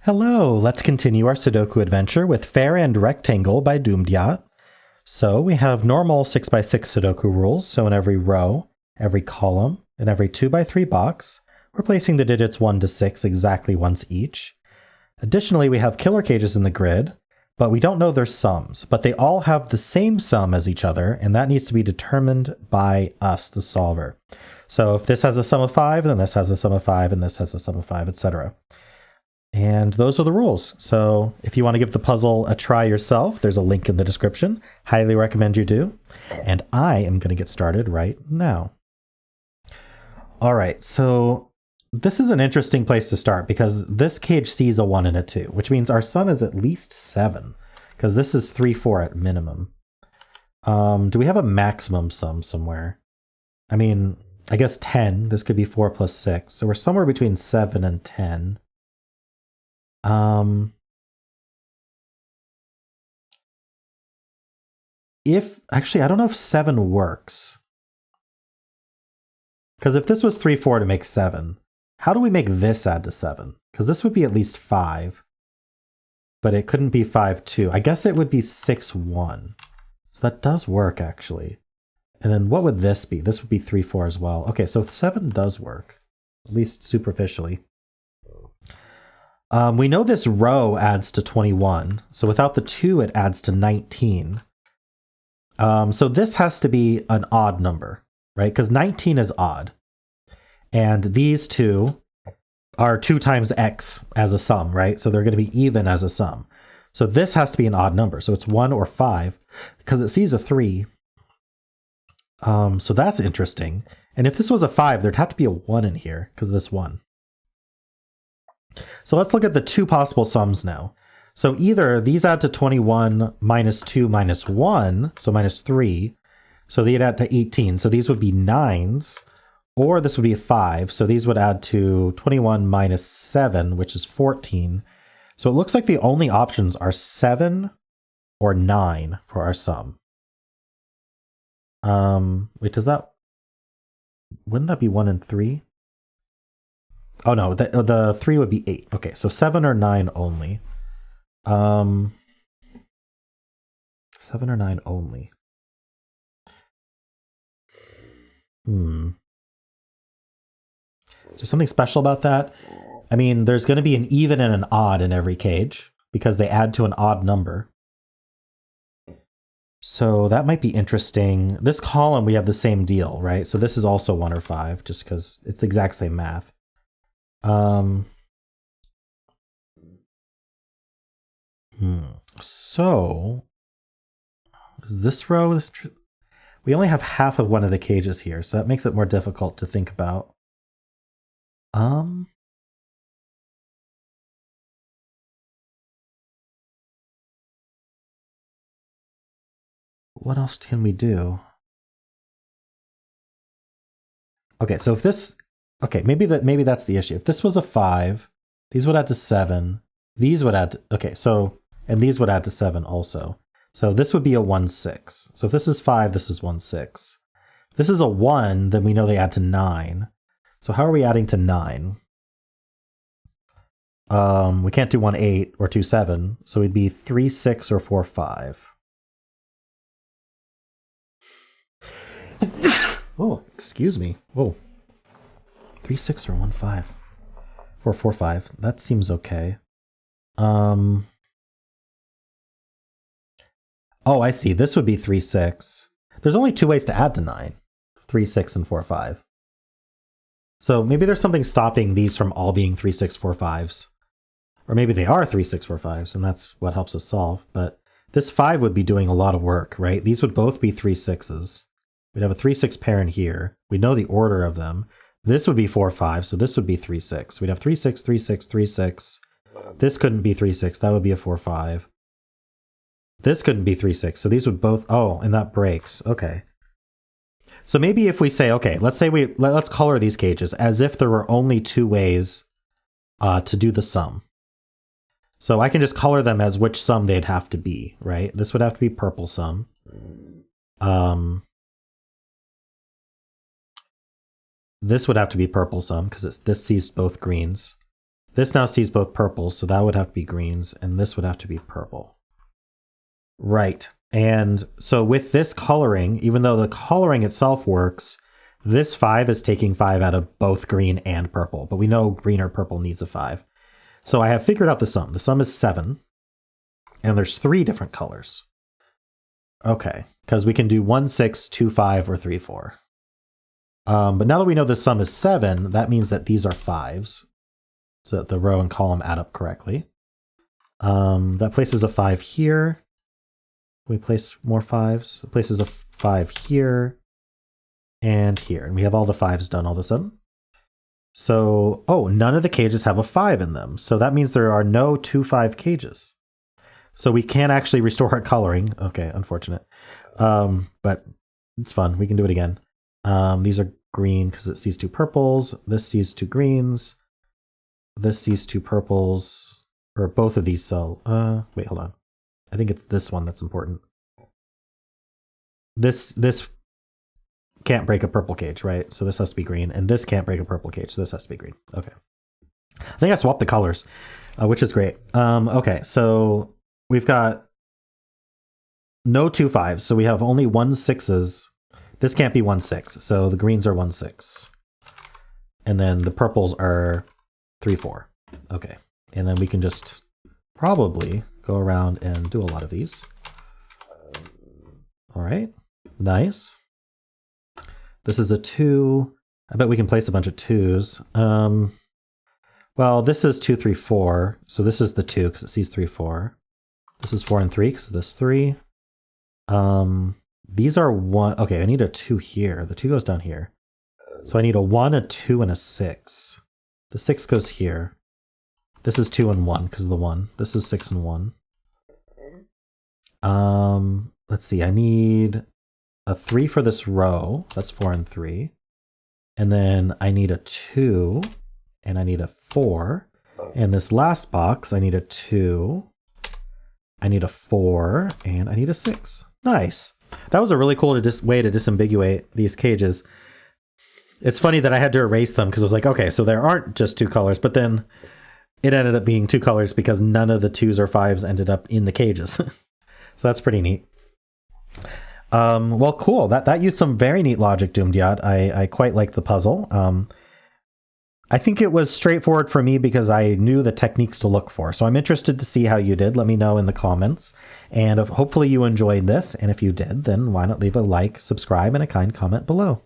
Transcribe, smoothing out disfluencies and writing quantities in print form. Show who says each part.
Speaker 1: Hello, let's continue our Sudoku adventure with Fair and Rectangle by dumediat. So we have normal 6x6 Sudoku rules, so in every row, every column, and every 2x3 box, we're placing the digits 1 to 6 exactly once each. Additionally, we have killer cages in the grid, but we don't know their sums, but they all have the same sum as each other, and that needs to be determined by us, the solver. So if this has a sum of 5, then this has a sum of 5, and this has a sum of 5, etc. And those are the rules. So if you want to give the puzzle a try yourself, there's a link in the description. Highly recommend you do. And I am going to get started right now. All right, so this is an interesting place to start because this cage sees a 1 and a 2, which means our sum is at least 7, because this is 3, 4 at minimum. Do we have a maximum sum somewhere? I mean, I guess 10. This could be 4 plus 6. So we're somewhere between 7 and 10. Actually, I don't know if 7 works. Because if this was 3, 4 to make 7, how do we make this add to 7? Because this would be at least 5. But it couldn't be 5, 2. I guess it would be 6, 1. So that does work, actually. And then what would this be? This would be 3, 4 as well. Okay, so 7 does work. At least superficially. We know this row adds to 21. So without the 2, it adds to 19. So this has to be an odd number, right? Because 19 is odd. And these two are 2 times x as a sum, right? So they're going to be even as a sum. So this has to be an odd number. So it's 1 or 5 because it sees a 3. So that's interesting. And if this was a 5, there'd have to be a 1 in here because of this 1. So let's look at the 2 possible sums now. So either these add to 21 minus 2 minus 1, so minus 3. So they'd add to 18. So these would be 9s. Or this would be a 5. So these would add to 21 minus 7, which is 14. So it looks like the only options are 7 or 9 for our sum. Wait, wouldn't that be 1 and 3? Oh no, the 3 would be 8. Okay, so 7 or 9 only. 7 or 9 only. Is there something special about that? I mean, there's going to be an even and an odd in every cage because they add to an odd number. So that might be interesting. This column, we have the same deal, right? So this is also 1 or 5 just because it's the exact same math. So is this row? We only have half of one of the cages here, so that makes it more difficult to think about. What else can we do? Okay, so if this, okay, maybe that's the issue. If this was a 5, these would add to 7. These would add to, okay, so, and these would add to 7 also. So this would be a 1, 6. So if this is 5, this is 1, 6. If this is a 1, then we know they add to 9. So how are we adding to 9? We can't do 1, 8 or 2, 7. So it'd be 3, 6 or 4, 5. Oh, excuse me. Whoa. 3, 6 or 1, 5. 4, 4, 5. That seems okay. Oh, I see. This would be 3, 6. There's only 2 ways to add to 9. 3, 6, and 4, 5. So maybe there's something stopping these from all being 3, 6, 4, 5s. Or maybe they are 3, 6, 4, 5s, and that's what helps us solve. But this 5 would be doing a lot of work, right? These would both be 3, 6s. We'd have a 3, 6 pair in here. We know the order of them. This would be 4, 5, so this would be 3, 6. We'd have 3, 6, 3, 6, 3, 6. This couldn't be 3, 6. That would be a 4, 5. This couldn't be 3, 6. So these would both, oh, and that breaks. Okay. So maybe if we say, okay, let's say let's color these cages as if there were only 2 ways to do the sum. So I can just color them as which sum they'd have to be, right? This would have to be purple sum. This would have to be purple sum because this sees both greens. This now sees both purples, so that would have to be greens, and this would have to be purple. Right. And so with this coloring, even though the coloring itself works, this 5 is taking 5 out of both green and purple, but we know green or purple needs a 5. So I have figured out the sum. The sum is 7, and there's 3 different colors. Okay, because we can do 1, 6, 2, 5, or 3, 4. But now that we know the sum is 7, that means that these are 5s, so that the row and column add up correctly. That places a 5 here. We place more 5s. It places a 5 here and here. And we have all the 5s done all of a sudden. So, oh, none of the cages have a 5 in them. So that means there are no 2, 5 cages. So we can actually restore our coloring. Okay, unfortunate. But it's fun. We can do it again. These are green because it sees 2 purples. This sees 2 greens. This sees 2 purples. Or both of these sell. Wait, hold on. I think it's this one that's important. This can't break a purple cage, right? So this has to be green. And this can't break a purple cage, so this has to be green. Okay. I think I swapped the colors, which is great. Okay, so we've got no 2 5s, so we have only 1 6s. This can't be 1 6, so the greens are 1 6. And then the purples are 3 4. Okay, and then we can just probably go around and do a lot of these. All right, nice. This is a 2. I bet we can place a bunch of 2s. Well, this is 2, 3, 4. So this is the 2 because it sees 3, 4. This is 4 and 3 because this 3. These are 1. Okay, I need a 2 here. The 2 goes down here. So I need a 1, a 2, and a 6. The 6 goes here. This is 2 and 1 because of the 1. This is 6 and 1. Let's see. I need a 3 for this row. That's 4 and 3. And then I need a 2, and I need a 4. And this last box, I need a 2. I need a 4, and I need a 6. Nice. That was a really cool way to disambiguate these cages. It's funny that I had to erase them because I was like, okay, so there aren't just 2 colors, but then it ended up being 2 colors because none of the 2s or 5s ended up in the cages. So that's pretty neat. Well, cool. That used some very neat logic, dumediat. I quite like the puzzle. I think it was straightforward for me because I knew the techniques to look for. So I'm interested to see how you did. Let me know in the comments. And hopefully you enjoyed this. And if you did, then why not leave a like, subscribe, and a kind comment below.